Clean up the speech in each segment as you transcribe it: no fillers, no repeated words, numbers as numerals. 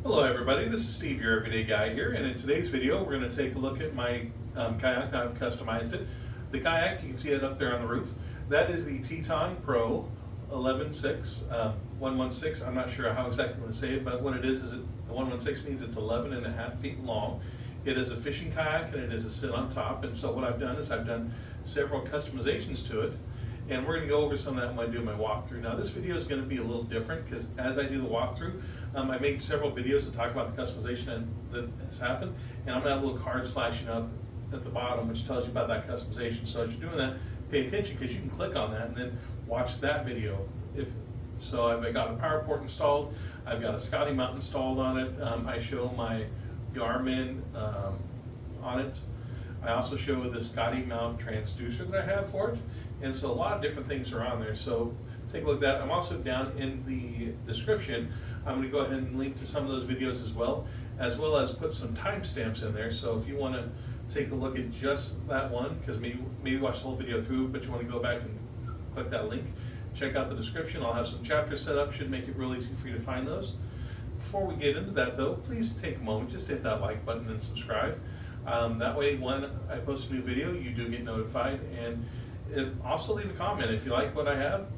Hello everybody, this is Steve, your everyday guy here, and in today's video we're going to take a look at my kayak. I've customized it. The kayak, you can see it up there on the roof. That is the Teton Pro 116. I'm not sure how exactly I'm going to say it, but what it is the 116 means it's 11.5 feet long. It is a fishing kayak and it is a sit on top, and so what I've done is I've done several customizations to it. And we're going to go over some of that when I do my walkthrough. Now this video is going to be a little different because as I do the walkthrough, I made several videos to talk about the customization that has happened, and I'm going to have little cards flashing up at the bottom which tells you about that customization. So as you're doing that, pay attention because you can click on that and then watch that video. So I've got a power port installed, I've got a Scotty mount installed on it, I show my Garmin on it. I also show the Scotty mount transducer that I have for it. And so a lot of different things are on there. So take a look at that. I'm also down in the description. I'm going to go ahead and link to some of those videos as well as put some timestamps in there. So if you want to take a look at just that one, because maybe watch the whole video through, but you want to go back and click that link, check out the description. I'll have some chapters set up, should make it real easy for you to find those. Before we get into that though, please take a moment, just hit that like button and subscribe. That way when I post a new video, you do get notified. And also leave a comment if you like what I have.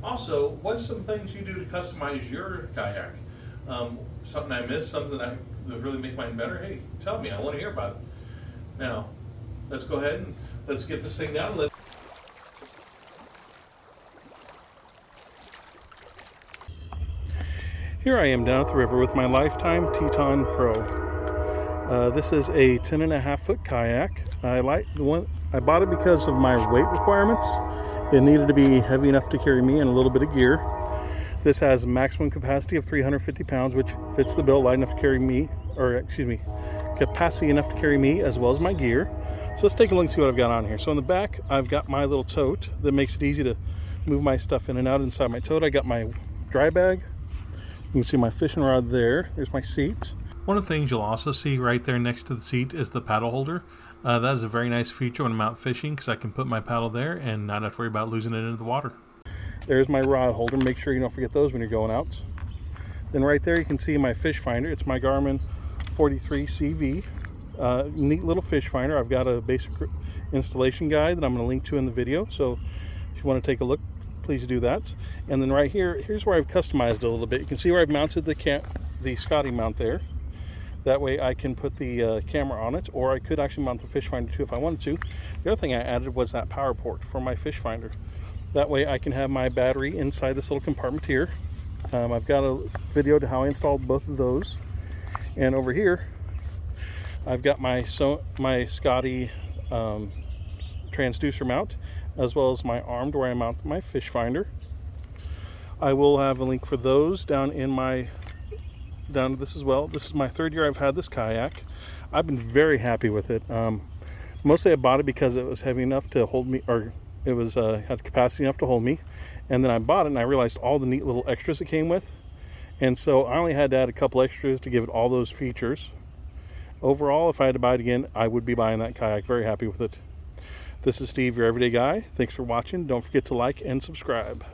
Also, what's some things you do to customize your kayak? Something I missed, something that would really make mine better? Hey, tell me, I want to hear about it. Now, let's go ahead and let's get this thing down. Here I am down at the river with my Lifetime Teton Pro. This is a 10.5 foot kayak. I bought it because of my weight requirements. It needed to be heavy enough to carry me and a little bit of gear. This has maximum capacity of 350 pounds, which fits the bill, light enough to carry me, capacity enough to carry me as well as my gear. So let's take a look and see what I've got on here. So in the back, I've got my little tote that makes it easy to move my stuff in and out inside my tote. I got my dry bag. You can see my fishing rod there. There's my seat. One of the things you'll also see right there next to the seat is the paddle holder. That is a very nice feature when I'm out fishing because I can put my paddle there and not have to worry about losing it into the water. There's my rod holder. Make sure you don't forget those when you're going out. Then right there you can see my fish finder. It's my Garmin 43 CV. Neat little fish finder. I've got a basic installation guide that I'm going to link to in the video. So if you want to take a look, please do that. And then right here, here's where I've customized it a little bit. You can see where I've mounted the Scotty mount there. That way I can put the camera on it, or I could actually mount the fish finder too if I wanted to. The other thing I added was that power port for my fish finder. That way I can have my battery inside this little compartment here. I've got a video to how I installed both of those. And over here, I've got my Scotty transducer mount, as well as my arm where I mount my fish finder. I will have a link for those down to this as well. This is my third year I've had this kayak. I've been very happy with it. Mostly I bought it because it was heavy enough to hold me, or it was had capacity enough to hold me. And then I bought it and I realized all the neat little extras it came with. And so I only had to add a couple extras to give it all those features. Overall, if I had to buy it again, I would be buying that kayak. Very happy with it. This is Steve, your everyday guy. Thanks for watching. Don't forget to like and subscribe.